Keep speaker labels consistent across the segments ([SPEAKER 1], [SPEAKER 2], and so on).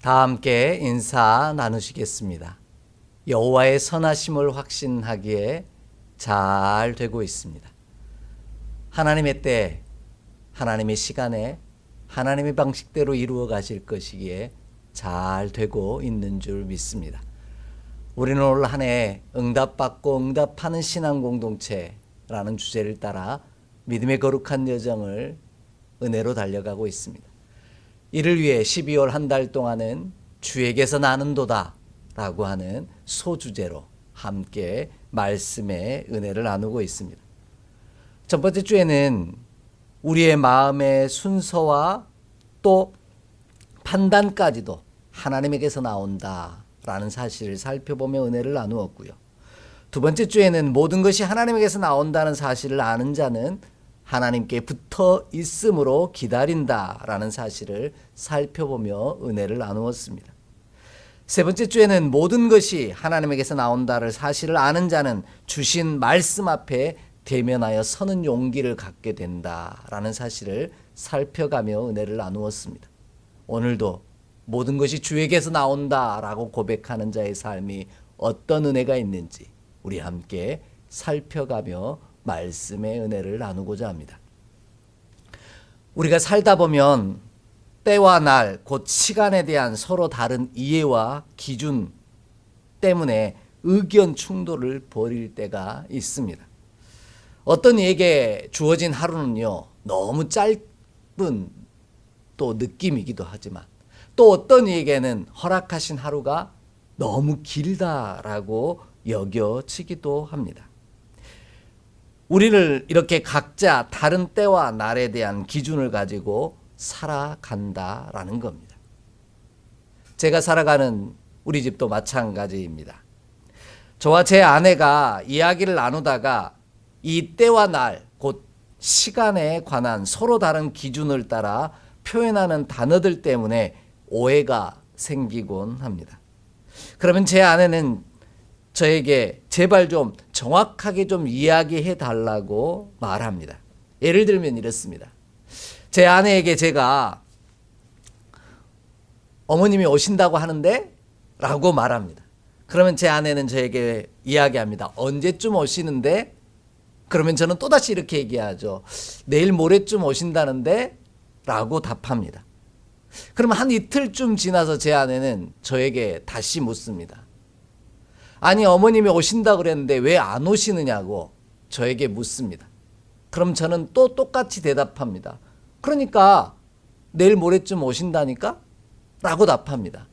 [SPEAKER 1] 다 함께 인사 나누시겠습니다. 여호와의 선하심을 확신하기에 잘 되고 있습니다. 하나님의 때, 하나님의 시간에, 하나님의 방식대로 이루어 가실 것이기에 잘 되고 있는 줄 믿습니다. 우리는 올 한 해 응답받고 응답하는 신앙 공동체라는 주제를 따라 믿음의 거룩한 여정을 은혜로 달려가고 있습니다. 이를 위해 12월 한 달 동안은 주에게서 나는도다 라고 하는 소주제로 함께 말씀의 은혜를 나누고 있습니다. 첫 번째 주에는 우리의 마음의 순서와 또 판단까지도 하나님에게서 나온다라는 사실을 살펴보며 은혜를 나누었고요. 두 번째 주에는 모든 것이 하나님에게서 나온다는 사실을 아는 자는 하나님께 붙어 있음으로 기다린다라는 사실을 살펴보며 은혜를 나누었습니다. 세 번째 주에는 모든 것이 하나님에게서 나온다를 사실을 아는 자는 주신 말씀 앞에 대면하여 서는 용기를 갖게 된다라는 사실을 살펴가며 은혜를 나누었습니다. 오늘도 모든 것이 주에게서 나온다라고 고백하는 자의 삶이 어떤 은혜가 있는지 우리 함께 살펴가며 말씀의 은혜를 나누고자 합니다. 우리가 살다 보면 때와 날, 곧 시간에 대한 서로 다른 이해와 기준 때문에 의견 충돌을 벌일 때가 있습니다. 어떤 이에게 주어진 하루는요, 너무 짧은 또 느낌이기도 하지만 또 어떤 이에게는 허락하신 하루가 너무 길다라고 여겨지기도 합니다. 우리는 이렇게 각자 다른 때와 날에 대한 기준을 가지고 살아간다라는 겁니다. 제가 살아가는 우리 집도 마찬가지입니다. 저와 제 아내가 이야기를 나누다가 이 때와 날, 곧 시간에 관한 서로 다른 기준을 따라 표현하는 단어들 때문에 오해가 생기곤 합니다. 그러면 제 아내는 저에게 제발 좀 정확하게 좀 이야기해 달라고 말합니다. 예를 들면 이렇습니다. 제 아내에게 제가 어머님이 오신다고 하는데 라고 말합니다. 그러면 제 아내는 저에게 이야기합니다. 언제쯤 오시는데? 그러면 저는 또다시 이렇게 얘기하죠. 내일 모레쯤 오신다는데? 라고 답합니다. 그럼 한 이틀쯤 지나서 제 아내는 저에게 다시 묻습니다. 아니, 어머님이 오신다 그랬는데 왜 안 오시느냐고 저에게 묻습니다. 그럼 저는 또 똑같이 대답합니다. 그러니까 내일 모레쯤 오신다니까? 라고 답합니다.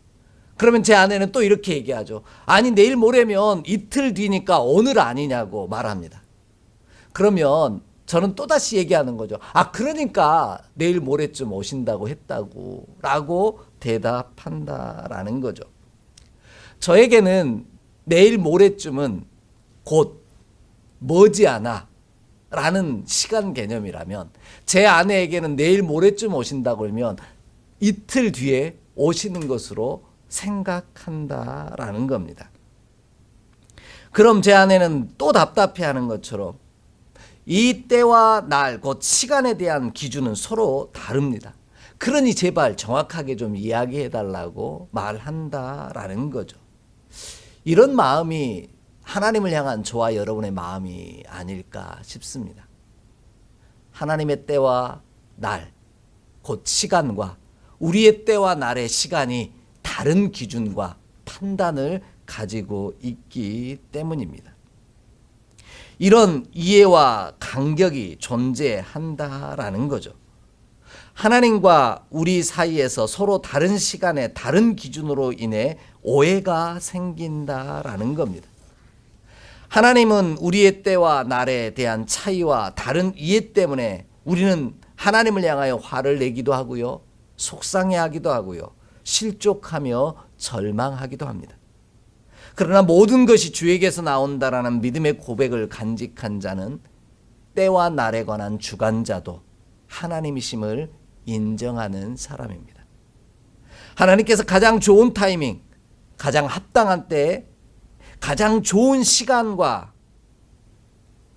[SPEAKER 1] 그러면 제 아내는 또 이렇게 얘기하죠. 아니, 내일 모레면 이틀 뒤니까 오늘 아니냐고 말합니다. 그러면 저는 또다시 얘기하는 거죠. 아, 그러니까 내일 모레쯤 오신다고 했다고 라고 대답한다라는 거죠. 저에게는 내일 모레쯤은 곧 머지않아 라는 시간 개념이라면 제 아내에게는 내일 모레쯤 오신다고 하면 이틀 뒤에 오시는 것으로 생각한다라는 겁니다. 그럼 제 아내는 또 답답해하는 것처럼 이 때와 날, 곧 시간에 대한 기준은 서로 다릅니다. 그러니 제발 정확하게 좀 이야기해 달라고 말한다라는 거죠. 이런 마음이 하나님을 향한 저와 여러분의 마음이 아닐까 싶습니다. 하나님의 때와 날, 곧 시간과 우리의 때와 날의 시간이 다른 기준과 판단을 가지고 있기 때문입니다. 이런 이해와 간격이 존재한다라는 거죠. 하나님과 우리 사이에서 서로 다른 시간에 다른 기준으로 인해 오해가 생긴다라는 겁니다. 하나님은 우리의 때와 날에 대한 차이와 다른 이해 때문에 우리는 하나님을 향하여 화를 내기도 하고요, 속상해하기도 하고요, 실족하며 절망하기도 합니다. 그러나 모든 것이 주에게서 나온다라는 믿음의 고백을 간직한 자는 때와 날에 관한 주관자도 하나님이심을 인정하는 사람입니다. 하나님께서 가장 좋은 타이밍, 가장 합당한 때에 가장 좋은 시간과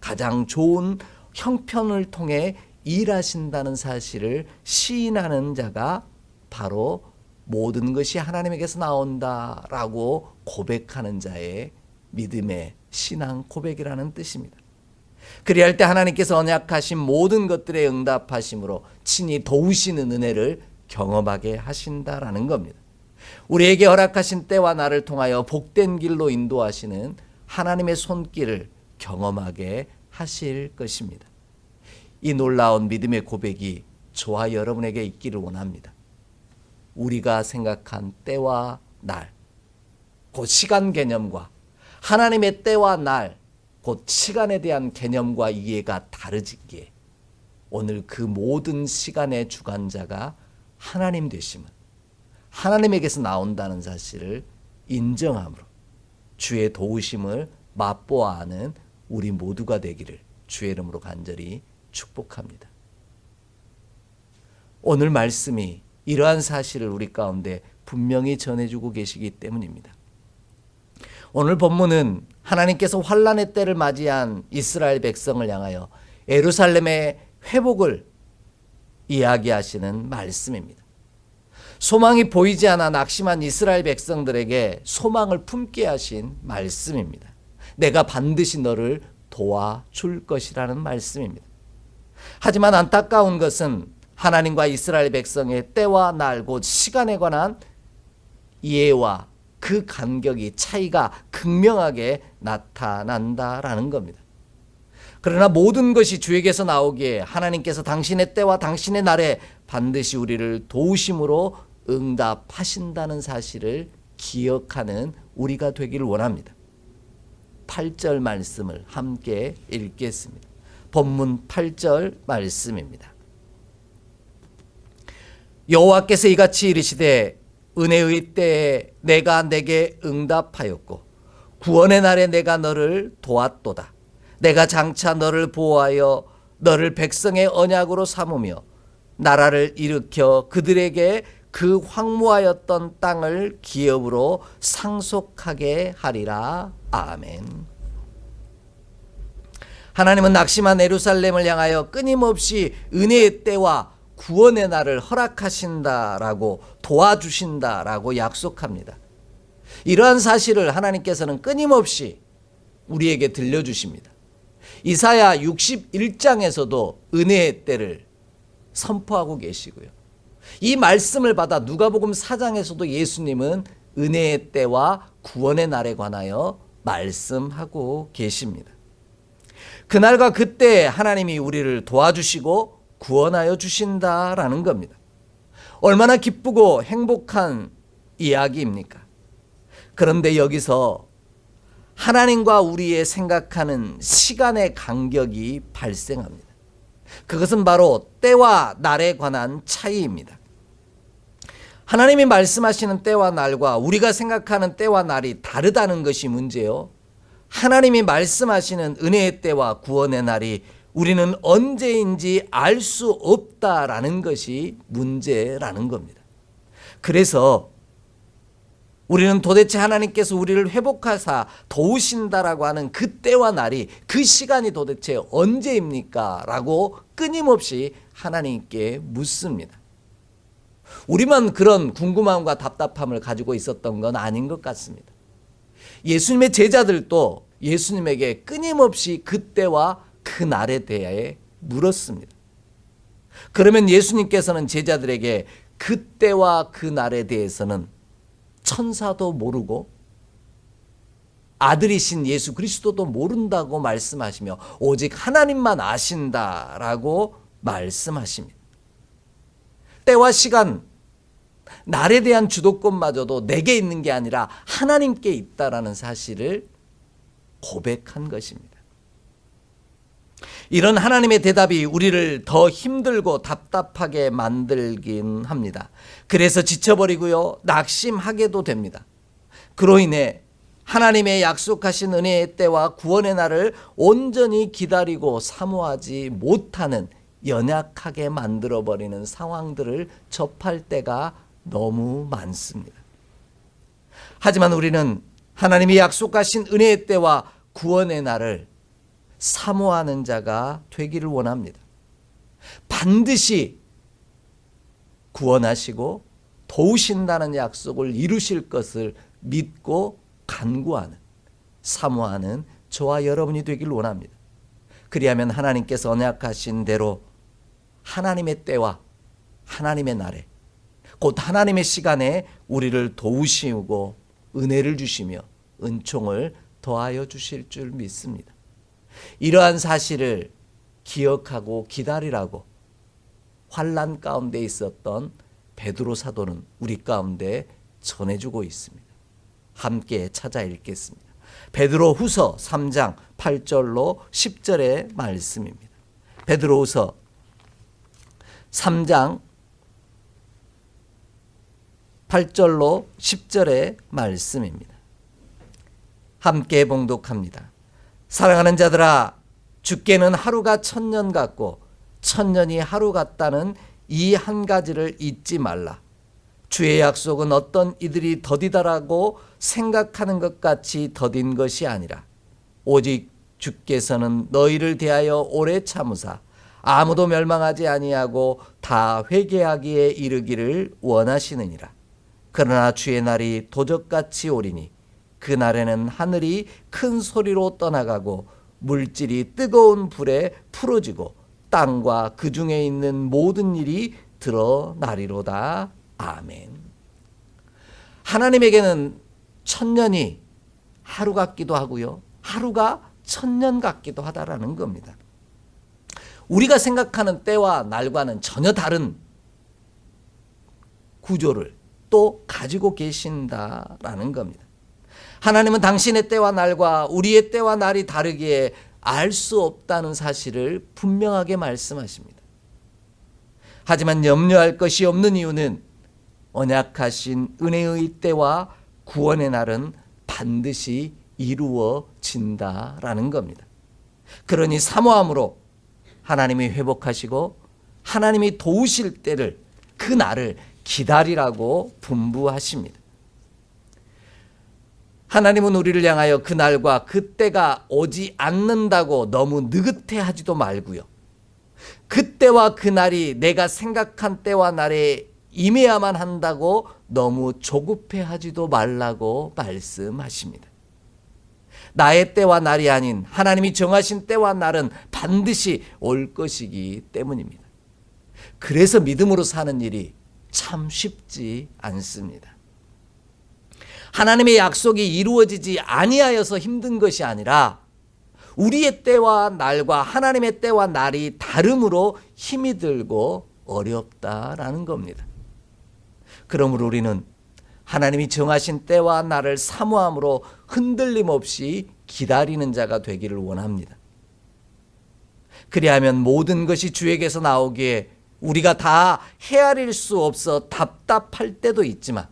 [SPEAKER 1] 가장 좋은 형편을 통해 일하신다는 사실을 시인하는 자가 바로 모든 것이 하나님에게서 나온다라고 고백하는 자의 믿음의 신앙 고백이라는 뜻입니다. 그리할 때 하나님께서 언약하신 모든 것들에 응답하심으로 친히 도우시는 은혜를 경험하게 하신다라는 겁니다. 우리에게 허락하신 때와 날을 통하여 복된 길로 인도하시는 하나님의 손길을 경험하게 하실 것입니다. 이 놀라운 믿음의 고백이 저와 여러분에게 있기를 원합니다. 우리가 생각한 때와 날, 곧 시간 개념과 하나님의 때와 날, 곧 시간에 대한 개념과 이해가 다르지기에 오늘 그 모든 시간의 주관자가 하나님 되심은 하나님에게서 나온다는 사실을 인정함으로 주의 도우심을 맛보아 아는 우리 모두가 되기를 주의 이름으로 간절히 축복합니다. 오늘 말씀이 이러한 사실을 우리 가운데 분명히 전해주고 계시기 때문입니다. 오늘 본문은 하나님께서 환난의 때를 맞이한 이스라엘 백성을 향하여 예루살렘의 회복을 이야기하시는 말씀입니다. 소망이 보이지 않아 낙심한 이스라엘 백성들에게 소망을 품게 하신 말씀입니다. 내가 반드시 너를 도와줄 것이라는 말씀입니다. 하지만 안타까운 것은 하나님과 이스라엘 백성의 때와 날, 곧 시간에 관한 이해와 그 간격이 차이가 극명하게 나타난다라는 겁니다. 그러나 모든 것이 주에게서 나오기에 하나님께서 당신의 때와 당신의 날에 반드시 우리를 도우심으로 응답하신다는 사실을 기억하는 우리가 되기를 원합니다. 8절 말씀을 함께 읽겠습니다. 본문 8절 말씀입니다. 여호와께서 이같이 이르시되 은혜의 때에 내가 내게 응답하였고 구원의 날에 내가 너를 도왔도다. 내가 장차 너를 보호하여 너를 백성의 언약으로 삼으며 나라를 일으켜 그들에게 그 황무하였던 땅을 기업으로 상속하게 하리라. 아멘. 하나님은 낙심한 예루살렘을 향하여 끊임없이 은혜의 때와 구원의 날을 허락하신다라고 도와주신다라고 약속합니다. 이러한 사실을 하나님께서는 끊임없이 우리에게 들려주십니다. 이사야 61장에서도 은혜의 때를 선포하고 계시고요. 이 말씀을 받아 누가복음 4장에서도 예수님은 은혜의 때와 구원의 날에 관하여 말씀하고 계십니다. 그날과 그때 하나님이 우리를 도와주시고 구원하여 주신다라는 겁니다. 얼마나 기쁘고 행복한 이야기입니까? 그런데 여기서 하나님과 우리의 생각하는 시간의 간격이 발생합니다. 그것은 바로 때와 날에 관한 차이입니다. 하나님이 말씀하시는 때와 날과 우리가 생각하는 때와 날이 다르다는 것이 문제요. 하나님이 말씀하시는 은혜의 때와 구원의 날이 우리는 언제인지 알 수 없다라는 것이 문제라는 겁니다. 그래서 우리는 도대체 하나님께서 우리를 회복하사 도우신다라고 하는 그 때와 날이, 그 시간이 도대체 언제입니까? 라고 끊임없이 하나님께 묻습니다. 우리만 그런 궁금함과 답답함을 가지고 있었던 건 아닌 것 같습니다. 예수님의 제자들도 예수님에게 끊임없이 그 때와 그 날에 대해 물었습니다. 그러면 예수님께서는 제자들에게 그 때와 그 날에 대해서는 천사도 모르고 아들이신 예수 그리스도도 모른다고 말씀하시며 오직 하나님만 아신다라고 말씀하십니다. 때와 시간, 날에 대한 주도권마저도 내게 있는 게 아니라 하나님께 있다라는 사실을 고백한 것입니다. 이런 하나님의 대답이 우리를 더 힘들고 답답하게 만들긴 합니다. 그래서 지쳐버리고요, 낙심하게도 됩니다. 그로 인해 하나님의 약속하신 은혜의 때와 구원의 날을 온전히 기다리고 사모하지 못하는 연약하게 만들어버리는 상황들을 접할 때가 너무 많습니다. 하지만 우리는 하나님이 약속하신 은혜의 때와 구원의 날을 사모하는 자가 되기를 원합니다. 반드시 구원하시고 도우신다는 약속을 이루실 것을 믿고 간구하는, 사모하는 저와 여러분이 되길 원합니다. 그리하면 하나님께서 언약하신 대로 하나님의 때와 하나님의 날에, 곧 하나님의 시간에 우리를 도우시고 은혜를 주시며 은총을 더하여 주실 줄 믿습니다. 이러한 사실을 기억하고 기다리라고 환난 가운데 있었던 베드로 사도는 우리 가운데 전해주고 있습니다. 함께 찾아 읽겠습니다. 베드로 후서 3장 8절로 10절의 말씀입니다. 베드로 후서 3장 8절로 10절의 말씀입니다. 함께 봉독합니다. 사랑하는 자들아, 주께는 하루가 1000년 같고 1000년이 하루 같다는 이 한 가지를 잊지 말라. 주의 약속은 어떤 이들이 더디다라고 생각하는 것 같이 더딘 것이 아니라 오직 주께서는 너희를 대하여 오래 참으사 아무도 멸망하지 아니하고 다 회개하기에 이르기를 원하시느니라. 그러나 주의 날이 도적같이 오리니 그 날에는 하늘이 큰 소리로 떠나가고 물질이 뜨거운 불에 풀어지고 땅과 그 중에 있는 모든 일이 드러나리로다. 아멘. 하나님에게는 1000년이 하루 같기도 하고요, 하루가 1000년 같기도 하다라는 겁니다. 우리가 생각하는 때와 날과는 전혀 다른 구조를 또 가지고 계신다라는 겁니다. 하나님은 당신의 때와 날과 우리의 때와 날이 다르기에 알 수 없다는 사실을 분명하게 말씀하십니다. 하지만 염려할 것이 없는 이유는 언약하신 은혜의 때와 구원의 날은 반드시 이루어진다라는 겁니다. 그러니 사모함으로 하나님이 회복하시고 하나님이 도우실 때를, 그 날을 기다리라고 분부하십니다. 하나님은 우리를 향하여 그 날과 그 때가 오지 않는다고 너무 느긋해하지도 말고요, 그 때와 그 날이 내가 생각한 때와 날에 임해야만 한다고 너무 조급해하지도 말라고 말씀하십니다. 나의 때와 날이 아닌 하나님이 정하신 때와 날은 반드시 올 것이기 때문입니다. 그래서 믿음으로 사는 일이 참 쉽지 않습니다. 하나님의 약속이 이루어지지 아니하여서 힘든 것이 아니라 우리의 때와 날과 하나님의 때와 날이 다름으로 힘이 들고 어렵다라는 겁니다. 그러므로 우리는 하나님이 정하신 때와 날을 사모함으로 흔들림 없이 기다리는 자가 되기를 원합니다. 그리하면 모든 것이 주에게서 나오기에 우리가 다 헤아릴 수 없어 답답할 때도 있지만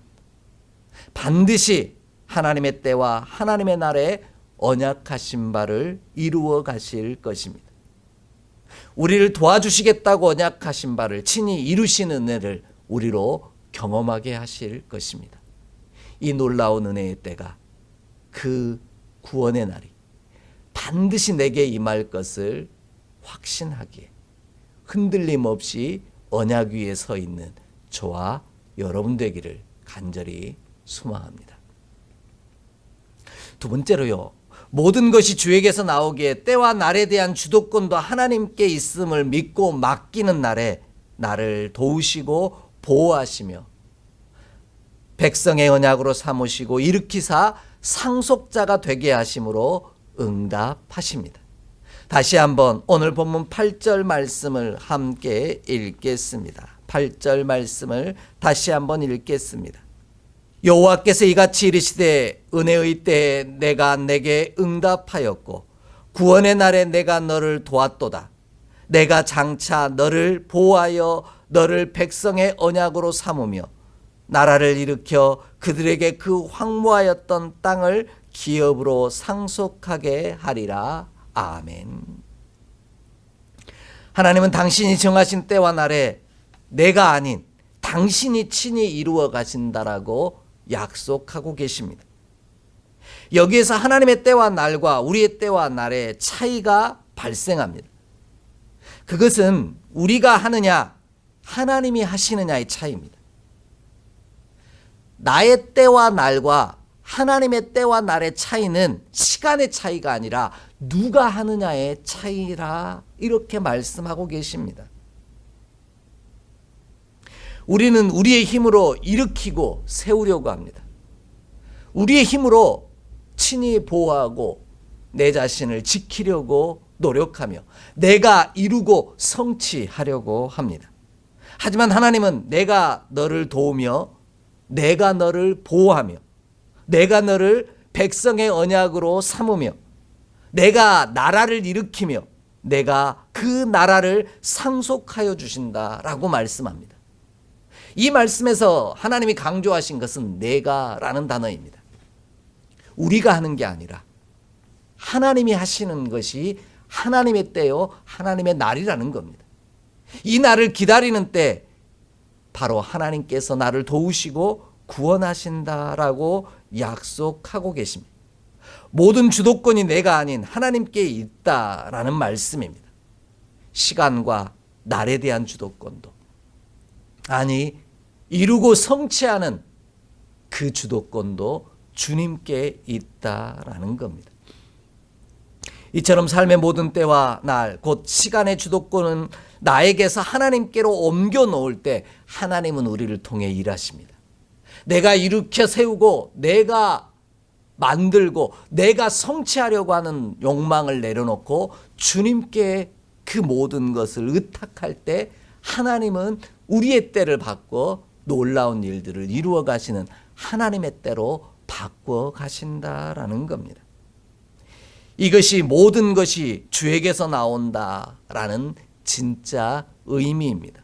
[SPEAKER 1] 반드시 하나님의 때와 하나님의 날에 언약하신 바를 이루어 가실 것입니다. 우리를 도와주시겠다고 언약하신 바를 친히 이루시는 은혜를 우리로 경험하게 하실 것입니다. 이 놀라운 은혜의 때가, 그 구원의 날이 반드시 내게 임할 것을 확신하기에 흔들림 없이 언약 위에 서 있는 저와 여러분 되기를 간절히 소망합니다. 두 번째로요, 모든 것이 주에게서 나오기에 때와 날에 대한 주도권도 하나님께 있음을 믿고 맡기는 날에 나를 도우시고 보호하시며 백성의 언약으로 삼으시고 일으키사 상속자가 되게 하심으로 응답하십니다. 다시 한번 오늘 본문 8절 말씀을 함께 읽겠습니다. 8절 말씀을 다시 한번 읽겠습니다. 여호와께서 이같이 이르시되 은혜의 때에 내가 내게 응답하였고 구원의 날에 내가 너를 도왔도다. 내가 장차 너를 보호하여 너를 백성의 언약으로 삼으며 나라를 일으켜 그들에게 그 황무하였던 땅을 기업으로 상속하게 하리라. 아멘. 하나님은 당신이 정하신 때와 날에 내가 아닌 당신이 친히 이루어 가신다라고 약속하고 계십니다. 여기에서 하나님의 때와 날과 우리의 때와 날의 차이가 발생합니다. 그것은 우리가 하느냐 하나님이 하시느냐의 차이입니다. 나의 때와 날과 하나님의 때와 날의 차이는 시간의 차이가 아니라 누가 하느냐의 차이라 이렇게 말씀하고 계십니다. 우리는 우리의 힘으로 일으키고 세우려고 합니다. 우리의 힘으로 친히 보호하고 내 자신을 지키려고 노력하며 내가 이루고 성취하려고 합니다. 하지만 하나님은 내가 너를 도우며 내가 너를 보호하며 내가 너를 백성의 언약으로 삼으며 내가 나라를 일으키며 내가 그 나라를 상속하여 주신다라고 말씀합니다. 이 말씀에서 하나님이 강조하신 것은 내가라는 단어입니다. 우리가 하는 게 아니라 하나님이 하시는 것이 하나님의 때요 하나님의 날이라는 겁니다. 이 날을 기다리는 때 바로 하나님께서 나를 도우시고 구원하신다라고 약속하고 계십니다. 모든 주도권이 내가 아닌 하나님께 있다라는 말씀입니다. 시간과 날에 대한 주도권도 아니 이루고 성취하는 그 주도권도 주님께 있다라는 겁니다. 이처럼 삶의 모든 때와 날, 곧 시간의 주도권은 나에게서 하나님께로 옮겨 놓을 때 하나님은 우리를 통해 일하십니다. 내가 일으켜 세우고 내가 만들고 내가 성취하려고 하는 욕망을 내려놓고 주님께 그 모든 것을 의탁할 때 하나님은 우리의 때를 바꿔 놀라운 일들을 이루어 가시는 하나님의 때로 바꿔 가신다라는 겁니다. 이것이 모든 것이 주에게서 나온다라는 진짜 의미입니다.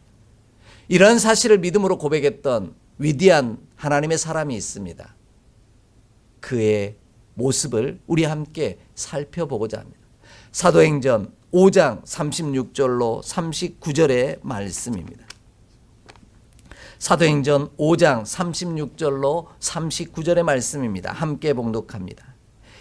[SPEAKER 1] 이런 사실을 믿음으로 고백했던 위대한 하나님의 사람이 있습니다. 그의 모습을 우리 함께 살펴보고자 합니다. 사도행전 5장 36절로 39절의 말씀입니다. 사도행전 5장 36절로 39절의 말씀입니다. 함께 봉독합니다.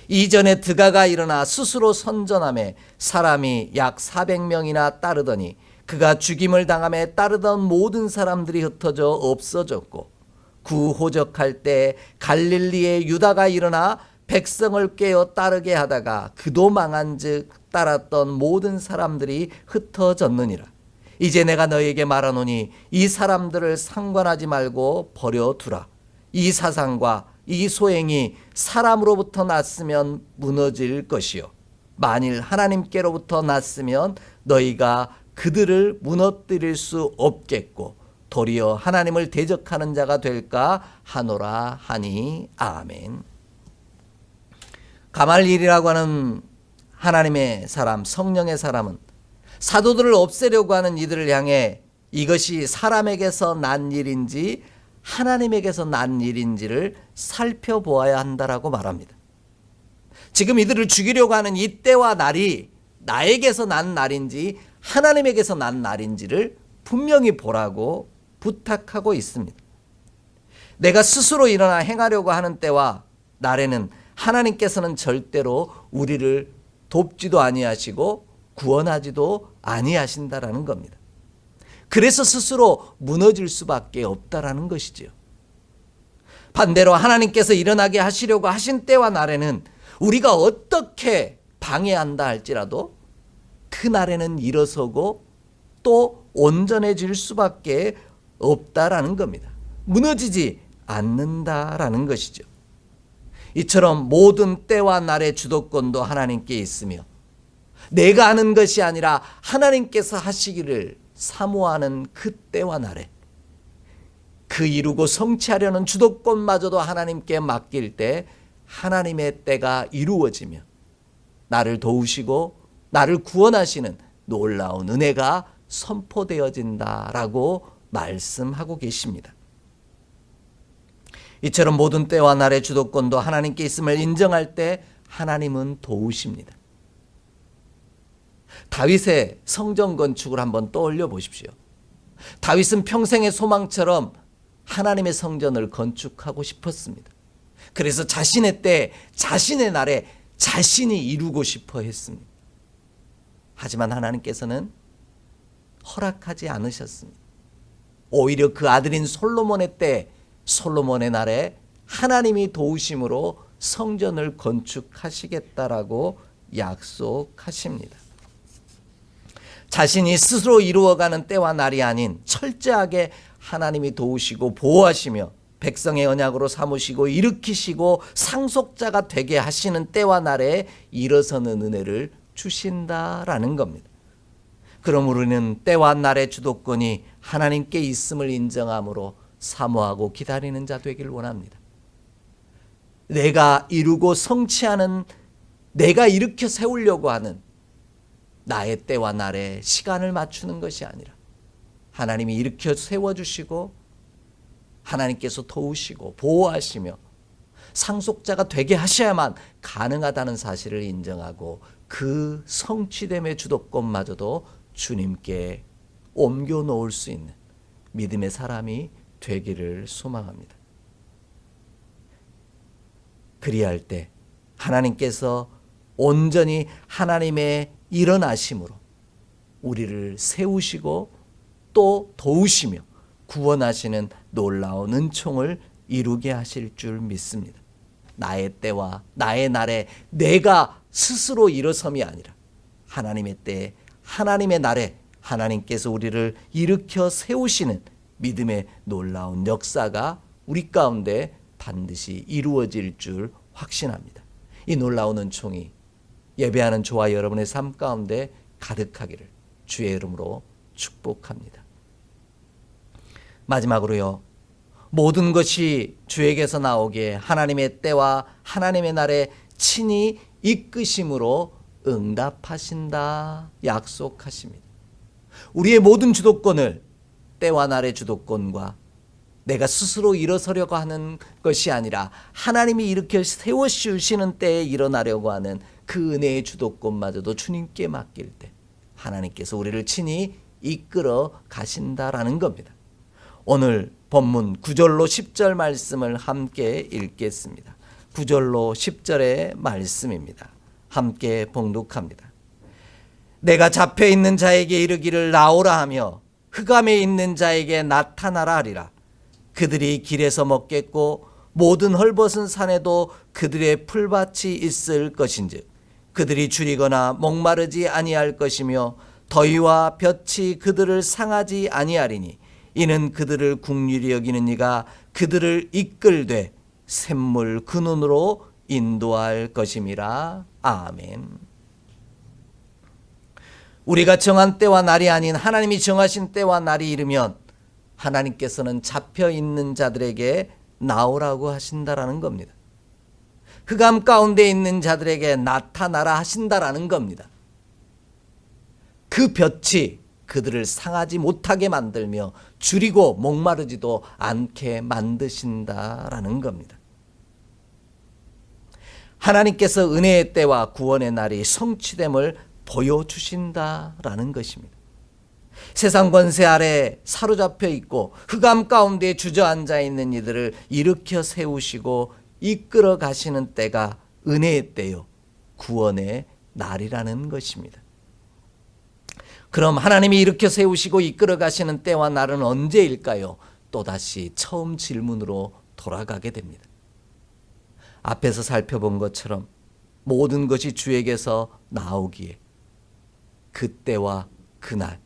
[SPEAKER 1] 이전에 드가가 일어나 스스로 선전하며 사람이 약 400명이나 따르더니 그가 죽임을 당함에 따르던 모든 사람들이 흩어져 없어졌고 구호적할 때 갈릴리의 유다가 일어나 백성을 깨어 따르게 하다가 그도 망한즉 따랐던 모든 사람들이 흩어졌느니라. 이제 내가 너에게 말하노니 이 사람들을 상관하지 말고 버려두라. 이 사상과 이 소행이 사람으로부터 났으면 무너질 것이요 만일 하나님께로부터 났으면 너희가 그들을 무너뜨릴 수 없겠고 도리어 하나님을 대적하는 자가 될까 하노라 하니 아멘. 가말리엘이라고 하는 하나님의 사람, 성령의 사람은 사도들을 없애려고 하는 이들을 향해 이것이 사람에게서 난 일인지 하나님에게서 난 일인지를 살펴보아야 한다라고 말합니다. 지금 이들을 죽이려고 하는 이 때와 날이 나에게서 난 날인지 하나님에게서 난 날인지를 분명히 보라고 부탁하고 있습니다. 내가 스스로 일어나 행하려고 하는 때와 날에는 하나님께서는 절대로 우리를 돕지도 아니하시고 구원하지도 아니하신다라는 겁니다. 그래서 스스로 무너질 수밖에 없다라는 것이지요. 반대로 하나님께서 일어나게 하시려고 하신 때와 날에는 우리가 어떻게 방해한다 할지라도 그 날에는 일어서고 또 온전해질 수밖에 없다라는 겁니다. 무너지지 않는다라는 것이죠. 이처럼 모든 때와 날의 주도권도 하나님께 있으며 내가 하는 것이 아니라 하나님께서 하시기를 사모하는 그 때와 날에 그 이루고 성취하려는 주도권마저도 하나님께 맡길 때 하나님의 때가 이루어지며 나를 도우시고 나를 구원하시는 놀라운 은혜가 선포되어진다라고 말씀하고 계십니다. 이처럼 모든 때와 날의 주도권도 하나님께 있음을 인정할 때 하나님은 도우십니다. 다윗의 성전 건축을 한번 떠올려 보십시오. 다윗은 평생의 소망처럼 하나님의 성전을 건축하고 싶었습니다. 그래서 자신의 때, 자신의 날에 자신이 이루고 싶어 했습니다. 하지만 하나님께서는 허락하지 않으셨습니다. 오히려 그 아들인 솔로몬의 때 솔로몬의 날에 하나님이 도우심으로 성전을 건축하시겠다라고 약속하십니다. 자신이 스스로 이루어가는 때와 날이 아닌 철저하게 하나님이 도우시고 보호하시며 백성의 언약으로 삼으시고 일으키시고 상속자가 되게 하시는 때와 날에 일어서는 은혜를 주신다라는 겁니다. 그럼 우리는 때와 날의 주도권이 하나님께 있음을 인정함으로 사모하고 기다리는 자 되길 원합니다. 내가 이루고 성취하는, 내가 일으켜 세우려고 하는 나의 때와 날에 시간을 맞추는 것이 아니라 하나님이 일으켜 세워주시고 하나님께서 도우시고 보호하시며 상속자가 되게 하셔야만 가능하다는 사실을 인정하고 그 성취됨의 주도권마저도 주님께 옮겨 놓을 수 있는 믿음의 사람이 되기를 소망합니다. 그리할 때 하나님께서 온전히 하나님의 일어나심으로 우리를 세우시고 또 도우시며 구원하시는 놀라운 은총을 이루게 하실 줄 믿습니다. 나의 때와 나의 날에 내가 스스로 일어섬이 아니라 하나님의 때에 하나님의 날에 하나님께서 우리를 일으켜 세우시는 믿음의 놀라운 역사가 우리 가운데 반드시 이루어질 줄 확신합니다. 이 놀라운 은총이 예배하는 저와 여러분의 삶 가운데 가득하기를 주의 이름으로 축복합니다. 마지막으로요, 모든 것이 주에게서 나오기에 하나님의 때와 하나님의 날에 친히 이끄심으로 응답하신다 약속하십니다. 우리의 모든 주도권을 때와 날의 주도권과 내가 스스로 일어서려고 하는 것이 아니라 하나님이 일으켜 세워주시는 때에 일어나려고 하는 그 은혜의 주도권마저도 주님께 맡길 때 하나님께서 우리를 친히 이끌어 가신다라는 겁니다. 오늘 본문 9절로 10절 말씀을 함께 읽겠습니다. 9절로 10절의 말씀입니다. 함께 봉독합니다. 내가 잡혀있는 자에게 이르기를 나오라 하며 흑암에 있는 자에게 나타나라 하리라. 그들이 길에서 먹겠고 모든 헐벗은 산에도 그들의 풀밭이 있을 것인즉 그들이 줄이거나 목마르지 아니할 것이며 더위와 볕이 그들을 상하지 아니하리니 이는 그들을 긍휼히 여기는 이가 그들을 이끌되 샘물 그 눈으로 인도할 것임이라. 아멘. 우리가 정한 때와 날이 아닌 하나님이 정하신 때와 날이 이르면 하나님께서는 잡혀 있는 자들에게 나오라고 하신다라는 겁니다. 흑암 가운데 있는 자들에게 나타나라 하신다라는 겁니다. 그 볕이 그들을 상하지 못하게 만들며 줄이고 목마르지도 않게 만드신다라는 겁니다. 하나님께서 은혜의 때와 구원의 날이 성취됨을 보여주신다라는 것입니다. 세상 권세 아래 사로잡혀 있고 흑암 가운데 주저앉아 있는 이들을 일으켜 세우시고 이끌어 가시는 때가 은혜의 때요 구원의 날이라는 것입니다. 그럼 하나님이 일으켜 세우시고 이끌어 가시는 때와 날은 언제일까요? 또다시 처음 질문으로 돌아가게 됩니다. 앞에서 살펴본 것처럼 모든 것이 주에게서 나오기에 그때와 그날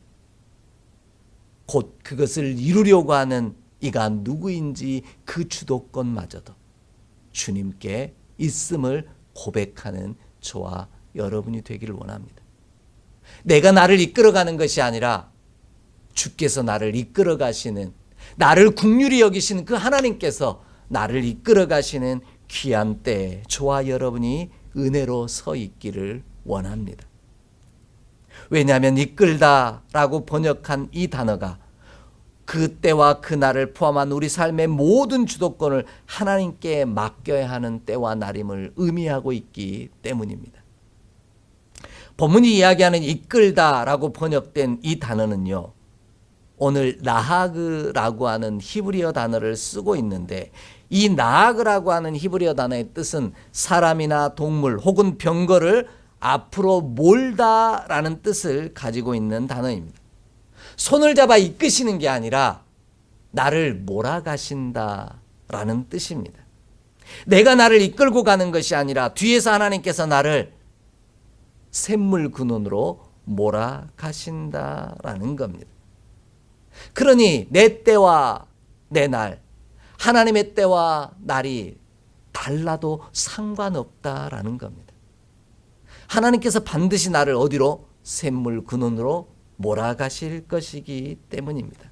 [SPEAKER 1] 곧 그것을 이루려고 하는 이가 누구인지 그 주도권마저도 주님께 있음을 고백하는 저와 여러분이 되기를 원합니다. 내가 나를 이끌어가는 것이 아니라 주께서 나를 이끌어 가시는, 나를 긍휼히 여기시는 그 하나님께서 나를 이끌어 가시는 귀한 때에 저와 여러분이 은혜로 서 있기를 원합니다. 왜냐하면 이끌다라고 번역한 이 단어가 그 때와 그 날을 포함한 우리 삶의 모든 주도권을 하나님께 맡겨야 하는 때와 날임을 의미하고 있기 때문입니다. 본문이 이야기하는 이끌다라고 번역된 이 단어는요, 오늘 나하그라고 하는 히브리어 단어를 쓰고 있는데 이 나하그라고 하는 히브리어 단어의 뜻은 사람이나 동물 혹은 병거를 앞으로 몰다라는 뜻을 가지고 있는 단어입니다. 손을 잡아 이끄시는 게 아니라 나를 몰아가신다 라는 뜻입니다. 내가 나를 이끌고 가는 것이 아니라 뒤에서 하나님께서 나를 샘물 근원으로 몰아가신다라는 겁니다. 그러니 내 때와 내 날, 하나님의 때와 날이 달라도 상관없다라는 겁니다. 하나님께서 반드시 나를 어디로? 샘물 근원으로 몰아가실 것이기 때문입니다.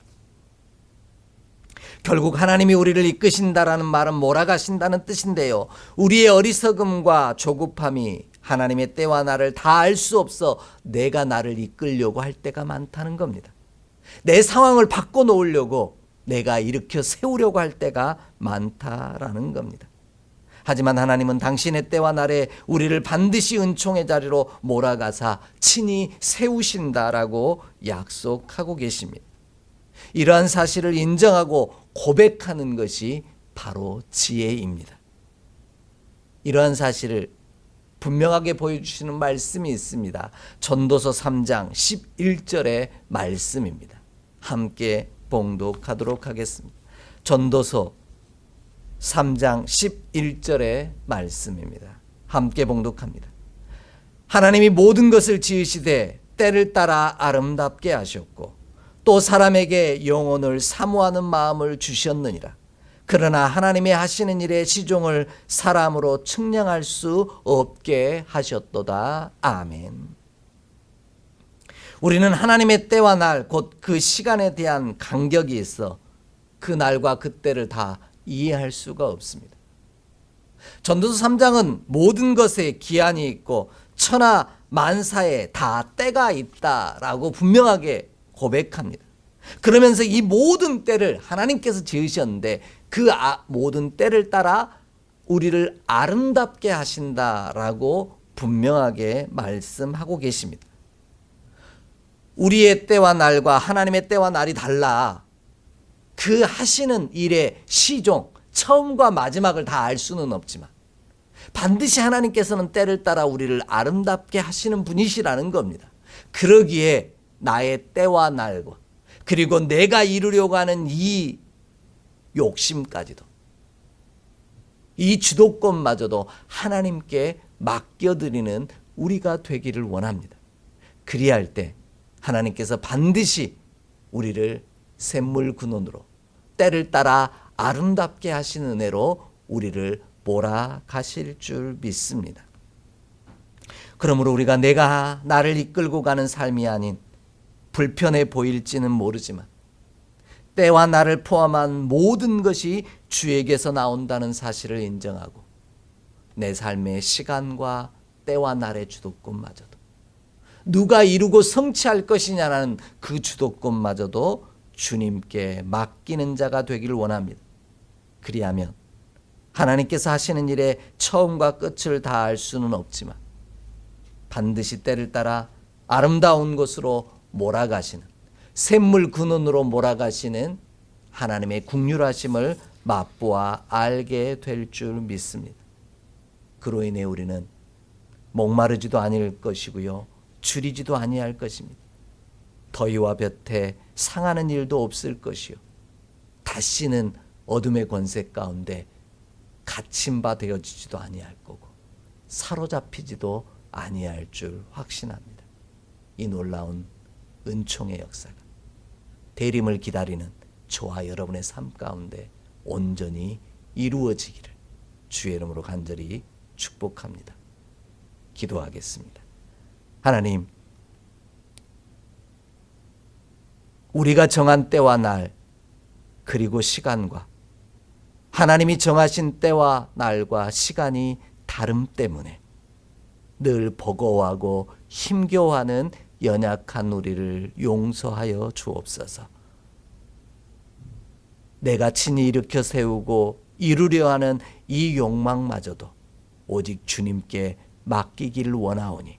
[SPEAKER 1] 결국 하나님이 우리를 이끄신다라는 말은 몰아가신다는 뜻인데요. 우리의 어리석음과 조급함이 하나님의 때와 날을 다 알 수 없어 내가 나를 이끌려고 할 때가 많다는 겁니다. 내 상황을 바꿔놓으려고 내가 일으켜 세우려고 할 때가 많다라는 겁니다. 하지만 하나님은 당신의 때와 날에 우리를 반드시 은총의 자리로 몰아가사 친히 세우신다라고 약속하고 계십니다. 이러한 사실을 인정하고 고백하는 것이 바로 지혜입니다. 이러한 사실을 분명하게 보여주시는 말씀이 있습니다. 전도서 3장 11절의 말씀입니다. 함께 봉독하도록 하겠습니다. 전도서 3장 11절의 말씀입니다. 함께 봉독합니다. 하나님이 모든 것을 지으시되 때를 따라 아름답게 하셨고 또 사람에게 영혼을 사모하는 마음을 주셨느니라. 그러나 하나님의 하시는 일의 시종을 사람으로 측량할 수 없게 하셨도다. 아멘. 우리는 하나님의 때와 날, 곧 그 시간에 대한 간격이 있어 그 날과 그 때를 다 이해할 수가 없습니다. 전도서 3장은 모든 것에 기한이 있고 천하 만사에 다 때가 있다라고 분명하게 고백합니다. 그러면서 이 모든 때를 하나님께서 지으셨는데 그 모든 때를 따라 우리를 아름답게 하신다라고 분명하게 말씀하고 계십니다. 우리의 때와 날과 하나님의 때와 날이 달라 그 하시는 일의 시종, 처음과 마지막을 다 알 수는 없지만 반드시 하나님께서는 때를 따라 우리를 아름답게 하시는 분이시라는 겁니다. 그러기에 나의 때와 날과 그리고 내가 이루려고 하는 이 욕심까지도 이 주도권마저도 하나님께 맡겨드리는 우리가 되기를 원합니다. 그리할 때 하나님께서 반드시 우리를 샘물 근원으로 때를 따라 아름답게 하시는 은혜로 우리를 몰아가실 줄 믿습니다. 그러므로 우리가 내가 나를 이끌고 가는 삶이 아닌 불편해 보일지는 모르지만 때와 날을 포함한 모든 것이 주에게서 나온다는 사실을 인정하고 내 삶의 시간과 때와 날의 주도권마저도 누가 이루고 성취할 것이냐라는 그 주도권마저도 주님께 맡기는 자가 되기를 원합니다. 그리하면 하나님께서 하시는 일의 처음과 끝을 다 알 수는 없지만 반드시 때를 따라 아름다운 곳으로 몰아가시는 샘물 근원으로 몰아가시는 하나님의 긍휼하심을 맛보아 알게 될 줄 믿습니다. 그로 인해 우리는 목마르지도 아닐 것이고요, 줄이지도 아니할 것입니다. 더위와 볕에 상하는 일도 없을 것이요, 다시는 어둠의 권세 가운데 갇힌 바 되어지지도 아니할 거고 사로잡히지도 아니할 줄 확신합니다. 이 놀라운 은총의 역사가 대림을 기다리는 저와 여러분의 삶 가운데 온전히 이루어지기를 주의 이름으로 간절히 축복합니다. 기도하겠습니다. 하나님, 우리가 정한 때와 날 그리고 시간과 하나님이 정하신 때와 날과 시간이 다름 때문에 늘 버거워하고 힘겨워하는 연약한 우리를 용서하여 주옵소서. 내가 친히 일으켜 세우고 이루려 하는 이 욕망마저도 오직 주님께 맡기기를 원하오니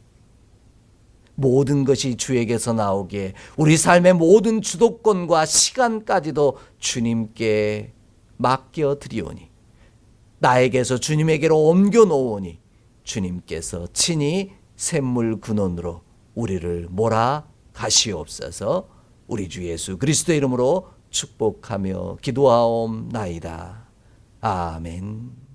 [SPEAKER 1] 모든 것이 주에게서 나오기에 우리 삶의 모든 주도권과 시간까지도 주님께 맡겨드리오니 나에게서 주님에게로 옮겨 놓으니 주님께서 친히 샘물 근원으로 우리를 몰아가시옵소서. 우리 주 예수 그리스도의 이름으로 축복하며 기도하옵나이다. 아멘.